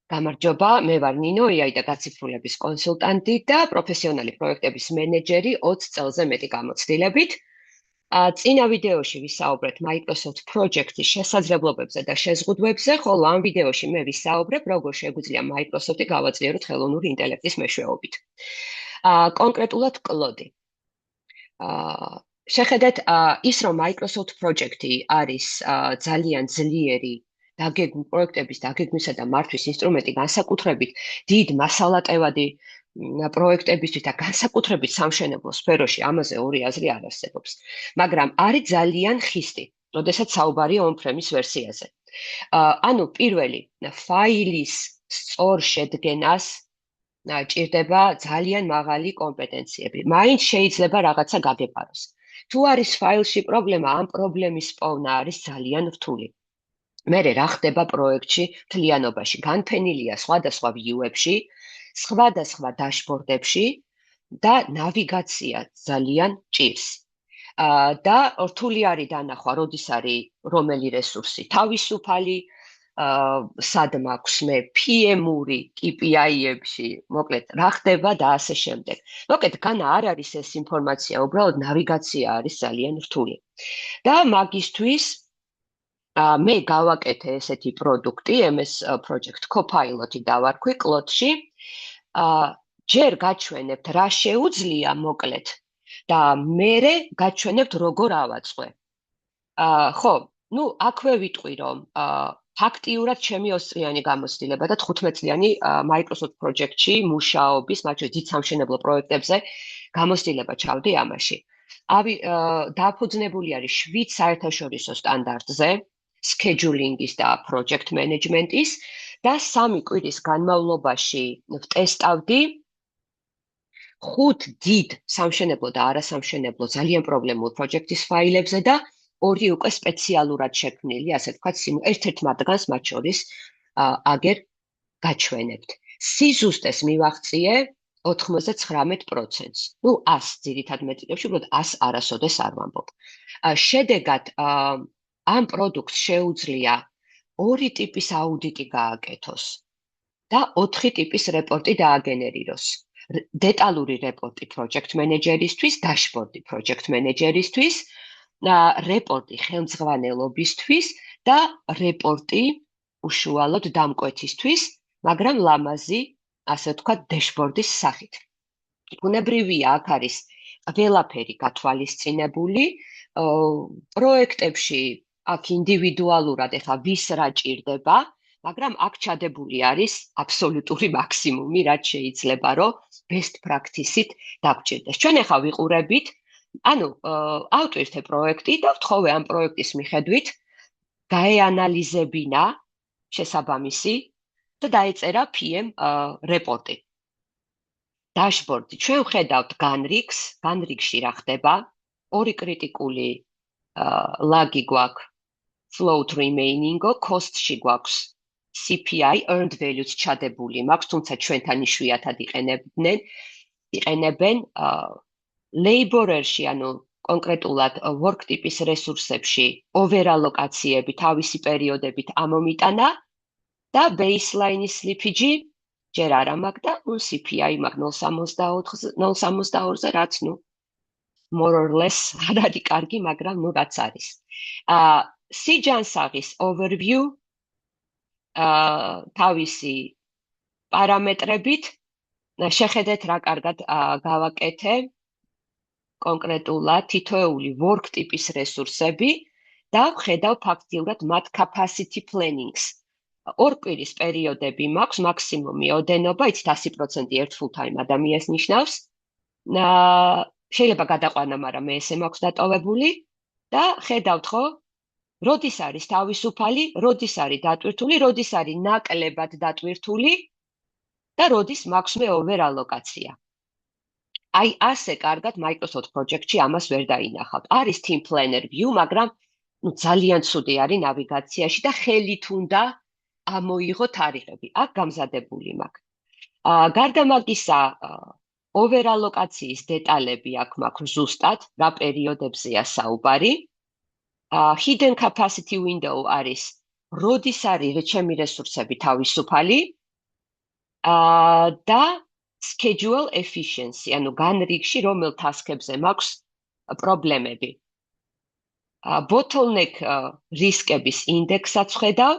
გამარჯობა, მე ვარ ნინო, AI და გაციფრულების კონსულტანტი და პროფესიონალი პროექტების მენეჯერი 20 წელზე მეტი გამოცდილებით. წინა ვიდეოში ვისაუბრეთ Microsoft Project-ის შესაძლებლობებზე და შეზღუდვებზე, ხოლო ამ ვიდეოში მე ვისაუბრებ, როგორ შეგვიძლია Microsoft-ი გავაძლიეროთ ხელოვნური ინტელექტის მეშვეობით. კონკრეტულად კლოდი. შეხედეთ ის, რომ Microsoft Project-ი არის ძალიან ძლიერი პროექტების დაგეგმვისა და მართვის ინსტრუმენტი, განსაკუთრებით დიდ მასალატევადი პროექტებისთვის და განსაკუთრებით სამშენებლო სფეროში ამაზე ორი აზრი არ არსებობს. მაგრამ არის ძალიან ხისტი, როდესაც საუბარია on-premise ვერსიაზე. ანუ პირველი ფაილის სწორ შედგენას ჭირდება ძალიან მაღალი კომპეტენციები. მაინც შეიძლება რაღაცა გაგეპაროს. თუ არის ფაილში პრობლემა, ამ პრობლემის პოვნა არის ძალიან რთული. მერე რა ხდება პროექტში მთლიანობაში? განფენილია სხვადასხვა view-ებში, სხვადასხვა დაშბორდებში და ნავიგაცია ძალიან ჭირს. და რთული არის დანახვა, როდის არის რომელი რესურსი თავისუფალი, სად მაქვს მე PM-ური KPI-ებში, მოკლედ რა ხდება და ასე შემდეგ. მოკლედ, განა არ არის ეს ინფორმაცია, უბრალოდ ნავიგაცია არის ძალიან რთული. და მაგისთვის მე გავაკეთე ესეთი პროდუქტი, MS Project Copilot-ი დავარქვი კლოდში. ჯერ გაჩვენებთ რა შეუძლია მოკლედ და მერე გაჩვენებთ როგორ ავაწყვე. ხო, აქვე ვიტყვი რომ ფაქტიურად ჩემი 20 წლიანი გამოცდილება და 15 წლიანი Microsoft Project-ში მუშაობის, მათ შორის დიდ სამშენებლო პროექტებზე გამოცდილება ჩავდი ამაში. დაფუძნებული არის 7 საერთაშორისო სტანდარტზე, scheduling-ის და project management-ის და 3 კვირის განმავლობაში ვტესტავდი 5 დიდ სამშენებლო და არასამშენებლო ძალიან პრობლემულ პროექტის ფაილებზე და 2 უკვე სპეციალურად შექმნილი, ასე ვთქვათ, ერთ-ერთ მათგანს მათ შორის აგერ გაჩვენებთ. სიზუსტეს მივაღწიე 99%-ს. 100 ძირითად მეტყებში, უბრალოდ 100 არასოდეს არ ვამბობ. შედეგად ამ პროდუქტს შეუძლია 2 ტიპის აუდიტი გააკეთოს და 4 ტიპის რეპორტი დააგენერიროს. დეტალური რეპორტი project manager-ისთვის, dashboard-ი project manager-ისთვის, რეპორტი ხელმძღვანელობისთვის და რეპორტი უშუალოდ დამკვეთისთვის, მაგრამ ლამაზი, ასე ვთქვათ, dashboard-ის სახით. ბუნებრივია, აქ არის ყველაფერი გათვალისწინებული, პროექტებში აქ ინდივიდუალურად ეხა ვის რა ჭირდება, მაგრამ აქ ჩადებული არის აბსოლუტური მაქსიმუმი, რაც შეიძლება, რომ best practice-ით დაგჭირდეს. ჩვენ ეხა ვიყურებით, ავტვირთე პროექტი და ვთხოვე ამ პროექტის მიხედვით გაეანალიზებინა შესაბამისი და დაეწერა PM რეპორტი. დაშბორდი. ჩვენ ვხედავთ განრიგში რა ხდება, 2 კრიტიკული ლაგი გვაქვს float remaining-ო, cost-ში გვაქვს CPI, earned value-ს ჩადებული მაქვს, თუმცა ჩვენთან იშვიათად იყენებენ labor-ში, ანუ კონკრეტულად work ტიპის რესურსებში overallokაციები თავისი პერიოდებით ამომიტანა და baseline-ის slippage ჯერ არა მაქვს და CPI მაქვს 0.62-ზე, რაც more or less არ არის კარგი, მაგრამ რაც არის. სიჯანსაღის overview თავისი პარამეტრებით შეხედეთ რა კარგად გავაკეთე კონკრეტულად თითოეული work ტიპის რესურსები და ვხედავ ფაქტიურად მათ capacity planning-ს. 2 კვირის პერიოდები მაქვს, მაქსიმუმი ოდენობა, იცით 100% ერთ full-time ადამიანს ნიშნავს. შეიძლება გადაყვანა, მაგრამ მე ესე მაქვს დატოვებული და ხედავთ, ხო? როდის არის თავისუფალი, როდის არის დატვირთული, როდის არის ნაკლებად დატვირთული და როდის მაქვს მე overallokაცია. აი ასე კარგად Microsoft Project-ში ამას ვერ დაინახავთ. არის team planner view, მაგრამ ძალიან ცუდი არის ნავიგაციაში და ხელით უნდა ამოიღო თარიღები. აქ გამზადებული მაქვს. გარდა მაგისა, overallokაციის დეტალები აქ მაქვს ზუსტად, რა პერიოდებზეა საუბარი. Hidden capacity window არის როდის არის ჩემი რესურსები თავისუფალი და schedule efficiency, ანუ განრიგში რომელ task-ებზე მაქვს პრობლემები. Bottleneck რისკების ინდექსსაც ხედავ,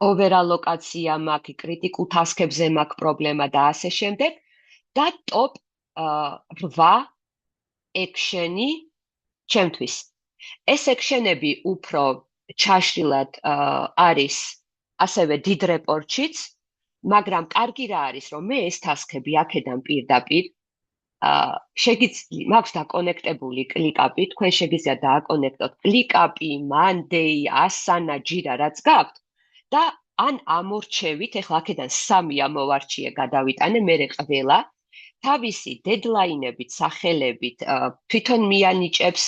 overallokაცია მაქვს, კრიტიკულ task-ებზე მაქვს პრობლემა და ასე შემდეგ და top 8 action-ი ჩემთვის. ეს action-ები უფრო ჩაშლილად არის ასევე დიდ რეპორტშიც, მაგრამ კარგი რა არის, რომ მე ეს task-ები აქედან პირდაპირ მაქვს დაკონექტებული კლიკაპი, თქვენ შეგიძლიათ დააკონექტოთ კლიკაპი, Monday, Asana, Jira, რაც გაქვთ და ან ამორჩევით, ეხლა აქედან 3 ამოვარჩიე გადავიტანე, მერე ყველა თავისი დედლაინებით, სახელებით თვითონ მიანიჭებს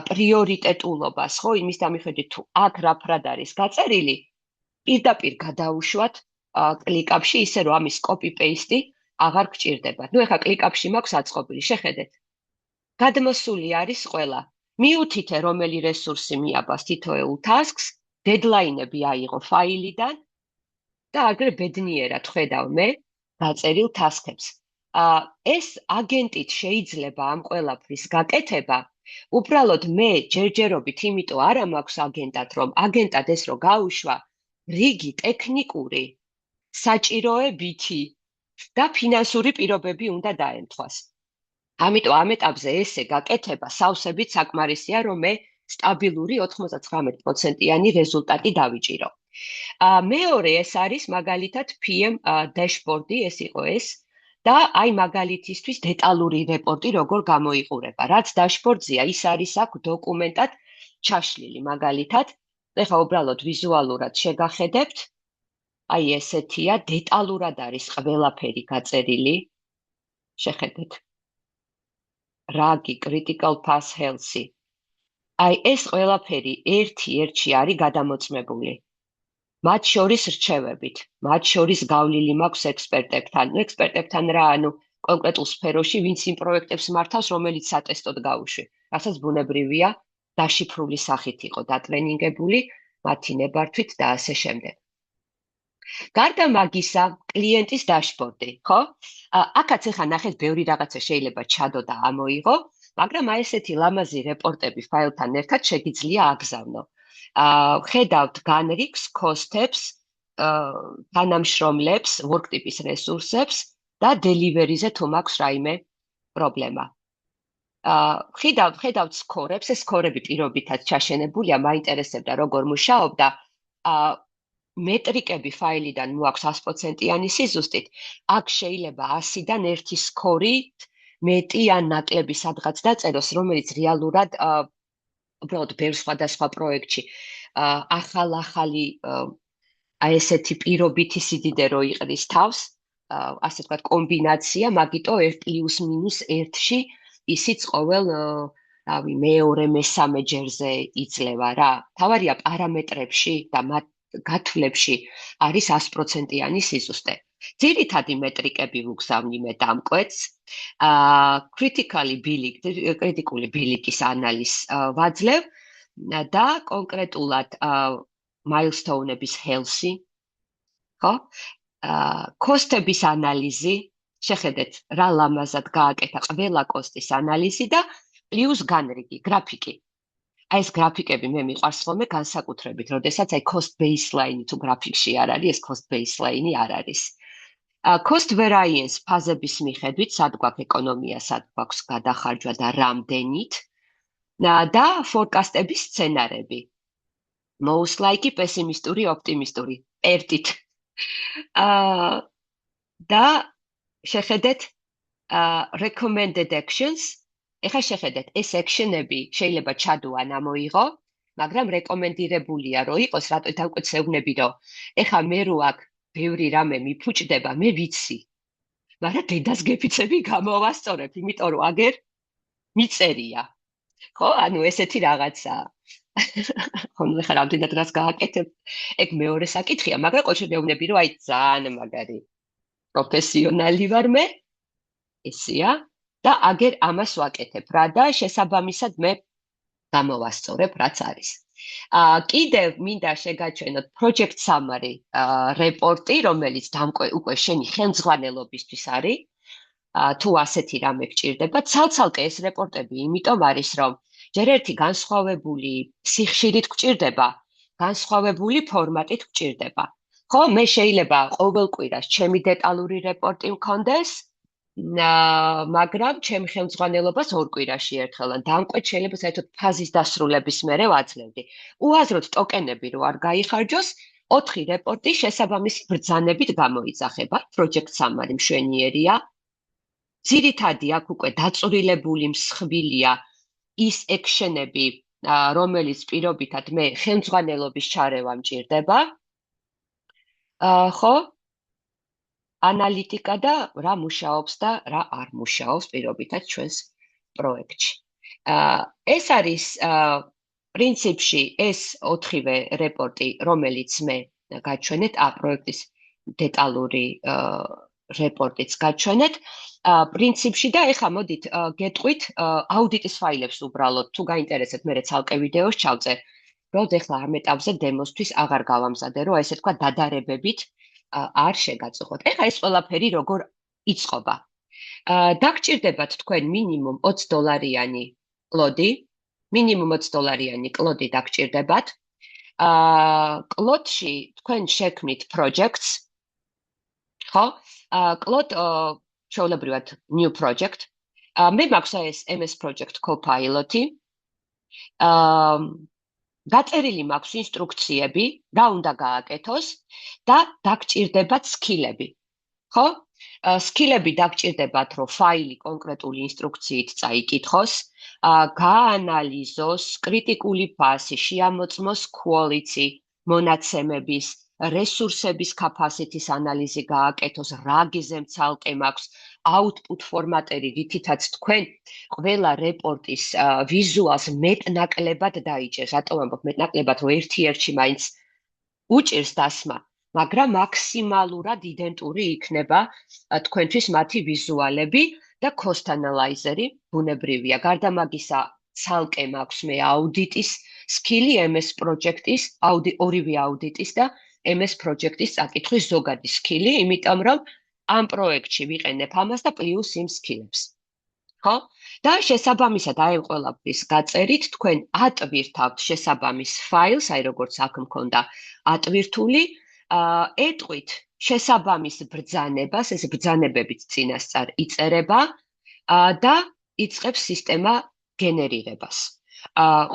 პრიორიტეტულობას, ხო, იმის დამიხედვით თუ აქ რა ფრად არის გაწერილი, პირდაპირ გადაუშვათ კლიკაპში, ისე რომ ამის copy-paste აღარ გჭირდებათ. ნუ ეხლა კლიკაპში მაქვს აწყობილი, შეხედეთ. გადმოსული არის ყველა. მიუთითე რომელი რესურსი მიაბას თითოეულ tasks, დედლაინები აიღო ფაილიდან და აგრე ბედნიერად ხედავ მე დაწერილ task-ებს. ეს აგენტით შეიძლება ამ ყველაფრის გაკეთება. უბრალოდ მე ჯერჯერობით იმიტომ არა მაქვს აგენტად, რომ აგენტად ეს რო გაუშვა, რიგი ტექნიკური საჭიროებითი და ფინანსური პირობები უნდა დაემთხვას. ამიტომ ამ ეტაპზე ესე გაკეთება სავსებით საკმარისია, რომ მე სტაბილური 99%-იანი რეზულტატი დავიჭირო. მეორე ეს არის მაგალითად PM dashboard-ი, ეს იყო ეს და აი მაგალითისთვის დეტალური რეპორტი როგორ გამოიყურება. რაც dashboard-ზეა, ის არის აქ დოკუმენტად ჩაშლილი მაგალითად. ეხლა უბრალოდ ვიზუალურად შეგახედებთ. აი ესეთია, დეტალურად არის ყველაფერი გაწერილი. შეხედეთ. რაგი, critical path health-ი. აი ეს ყველაფერი ერთ-ერთში არის გადამოწმებული. მათ შორის რჩევებით, მათ შორის გავლილი მაქვს ექსპერტებთან რა, ანუ კონკრეტულ სფეროში, ვინც იმ პროექტებს მართავს, რომელიც სატესტოდ გაუშვი. რასაც ბუნებრივია, დაშიფრული სახით იყო დატრენინგებული, მათი ნებართვით და ასე შემდეგ. გარდა მაგისა, კლიენტის დაშბორდი, ხო? აქაც ახლა ნახეთ, ბევრი რაღაცა შეიძლება ჩადო და ამოიღო, მაგრამ აი ესეთი ლამაზი რეპორტები ფაილთან ერთად შეგიძლია აგზავნო. ხედავთ განრიგს, cost-ებს, თანამშრომლებს, work-ტიპის რესურსებს და delivery-ზე თუ მაქვს რაიმე პრობლემა. ხედავთ სკორებს, ეს სკორები პირობითად ჩაშენებულია, მაინტერესებდა როგორ მუშაობ და მეტრიკები ფაილიდან მოაქვს 100%-იანი სიზუსტით, აქ შეიძლება 100-დან 1 სკორით მეტი ან ნაკლები სადღაც დაწეროს, რომელიც რეალურად უბრალოდ ბევრ სხვადასხვა პროექტში ახალი აი ესეთი პირობითი სიდიდე რო იყრის თავს, ასე ვთქვათ, კომბინაცია, მაგიტო 1+-1-ში ისიც ყოველ რავი, მეორე, მესამე ჯერზე იძლევა რა. თავარია პარამეტრებში და მათ გათვლებში არის 100%-იანი სიზუსტე. ძირითადი მეტრიკები ვუგზავნი მე დამკვეთს. კრიტიკული ბილიკის ანალიზს ვაძლევ და კონკრეტულად milestone-ების health-ი, ხო? კოსტების ანალიზი, შეხედეთ რა ლამაზად გააკეთა ყველა კოსტის ანალიზი და პლუს განრიგი, გრაფიკი. აი ეს გრაფიკები მე მიყვარს ხოლმე განსაკუთრებით, როდესაც აი cost baseline თუ გრაფიკში არ არის, ეს cost baseline არ არის. Cost variance ფაზების მიხედვით, სად გვაქვს ეკონომია, სად გვაქვს გადახარჯვა და რამდენით და forecast-ების სცენარები. Most likely პესიმისტური, ოპტიმისტური, ერთით. და შეხედეთ recommended actions. ეხლა შეხედეთ, ეს action-ები შეიძლება ჩადო ან ამოიღო, მაგრამ რეკომენდირებულია რომ იყოს, რატო დავკვეცევნები რომ ეხლა მე რო აქ ბევრი რამე მიფუჭდება, მე ვიცი. მაგრამ დედას გეფიცები გამოვასწორებ, იმიტომ რომ აგერ მიწერია. ხო, ანუ ესეთი რაღაცაა. ხო, ნუ ეხლა რამდენად რას გააკეთებ, ეგ მეორე საკითხია, მაგრამ ყოველ შემთხვევაში რომ აი ძალიან მაგარი პროფესიონალი ვარ მე, ესეა. და აგერ ამას ვაკეთებ რა და შესაბამისად მე გამოვასწორებ რაც არის. კიდევ მინდა შეგაჩვენოთ project summary რეპორტი, რომელიც უკვე შენი ხელმძღვანელობისთვის არის. თუ ასეთი რამე გჭირდება, ცალ-ცალკე ეს რეპორტები იმიტომ არის, რომ ჯერ ერთი განსხვავებული სიხშირით გჭირდება, განსხვავებული ფორმატით გჭირდება. ხო, მე შეიძლება ყოველ კვირას ჩემი დეტალური რეპორტი მქონდეს, მაგრამ ჩემ ხელმძღვანელობას ორ კვირაში ერთხელ ან დამკვეთ შეიძლება საერთოდ ფაზის დასრულების მერე ვაძლევდი. უაზროდ ტოკენები რო არ გაიხარჯოს, 4 რეპორტი შესაბამისი ბრძანებით გამოიძახება. project summary მშვენიერია. ძირითადი აქ უკვე დაწვრილებული მსხვილია ის ექშენები, რომელიც პირობითად მე ხელმძღვანელობის ჩარევა მჭირდება. ხო? ანალიტიკა და რა მუშაობს და რა არ მუშაობს პირობითად ჩვენს პროექტში. ეს არის პრინციპში ეს 4-ვე რეპორტი, რომელიც მე გაჩვენეთ, პროექტის დეტალური რეპორტიც გაჩვენეთ. პრინციპში და ეხლა მოდით გეტყვით აუდიტის ფაილებს უბრალოდ თუ გაინტერესებთ მე ცალკე ვიდეოს ჩავწერ. რომ ეხლა ამ ეტაპზე დემოსთვის აღარ გავამზადე, რომ ესე თქვა დადარებებით არ შეგაწუხოთ. ეხლა ეს ყველაფერი როგორ იწყობა? დაგჭირდებათ თქვენ მინიმუმ $20 კლოდი, მინიმუმ $20 კლოდი დაგჭირდებათ. კლოდში თქვენ შექმნით projects, ხო? კლოდ ჩვეულებრივად new project. მე მაქვს ეს MS project copilot-ი. გაწერილი მაქვს ინსტრუქციები, რა უნდა გააკეთოს და დაგჭირდებათ სკილები. ხო? სკილები დაგჭირდებათ, რომ ფაილი კონკრეტული ინსტრუქციით წაიკითხოს, გაანალიზოს კრიტიკული ფასი, შეამოწმოს quality, მონაცემების, რესურსების capacity-ის ანალიზი გააკეთოს, რა გიზემ ცალკე მაქვს, output ფორმატერი, რითითაც თქვენ ყველა რეპორტის ვიზუალს მეტნაკლებად დაიჭერს. რატომ ამბობ მეტნაკლებად, რომ ერთ-ერთში მაინც უჭირს დასმა, მაგრამ მაქსიმალურად იდენტური იქნება თქვენთვის მათი ვიზუალები და cost analyzer-ი ბუნებრივია. გარდა მაგისა, ცალკე მაქვს მე აუდიტის სკილი, MS project-ის, ორივე აუდიტის და MS project-ის წაკითხვის ზოგადი სკილი, იმიტომ რომ ამ პროექტში ვიყენებ ამას და პლუს იმ სკილებს. ხო? და შესაბამისად აი ყველაფრის გაწერით თქვენ ატვირთავთ შესაბამის ფაილს, აი როგორც აქ მქონდა ატვირთული, ეტყვით შესაბამის ბრძანებას, ეს ბრძანებებიც წინასწარ იწერება და იწყებს სისტემა გენერირებას.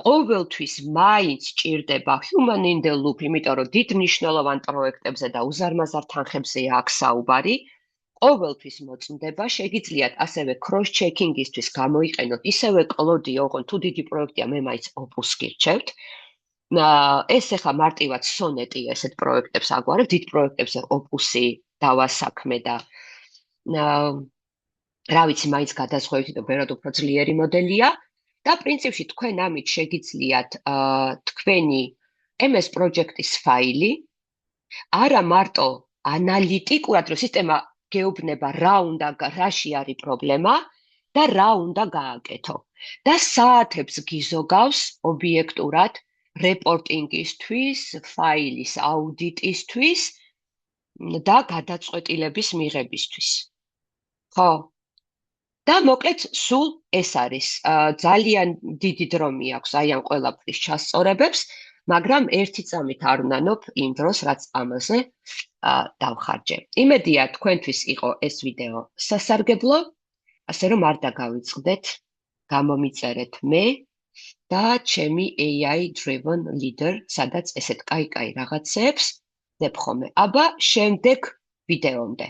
ყოველთვის მაინც ჭირდება human in the loop, იმიტომ რომ დიდ მნიშვნელოვან პროექტებზე და უზარმაზარ თანხებზეა აქ საუბარი. ყოველთვის მოწმდება, შეგიძლიათ ასევე cross-checking-ისთვის გამოიყენოთ ისევე კლოდი, ოღონდ თუ დიდი პროექტია, მე მაინც Opus-ი რჩევთ. ეს ახლა მარტივად Sonnet-ი ესეთ პროექტებს აგვარებ, დიდ პროექტებზე Opus-ი დავასაქმე და რა ვიცი, მაინც გადაზღვევით და ბევრად უფრო ძლიერი მოდელია და პრინციპში თქვენ ამით შეგიძლიათ თქვენი MS project-ის ფაილი არა მარტო ანალიტიკურად, რომ სისტემა გეუბნება რაში არის პრობლემა და რა უნდა გააკეთო. და საათებს გიზოგავს ობიექტურად რეპორტინგისთვის, ფაილის აუდიტისთვის და გადაწყვეტილების მიღებისთვის. ხო? და მოკლედ სულ ეს არის. ძალიან დიდი დრო მიაქვს აი ამ ყველაფრის ჩასწორებებს, მაგრამ ერთი წამით არ ვნანობ იმ დროს, რაც ამაზე დავხარჯე. იმედია თქვენთვის იყო ეს ვიდეო სასარგებლო, ასე რომ არ დაგავიწყდეთ, გამომიწერეთ მე და ჩემი AI driven leader, სადაც ესეთ კაი რაღაცებს ვდებხომე. აბა შემდეგ ვიდეომდე.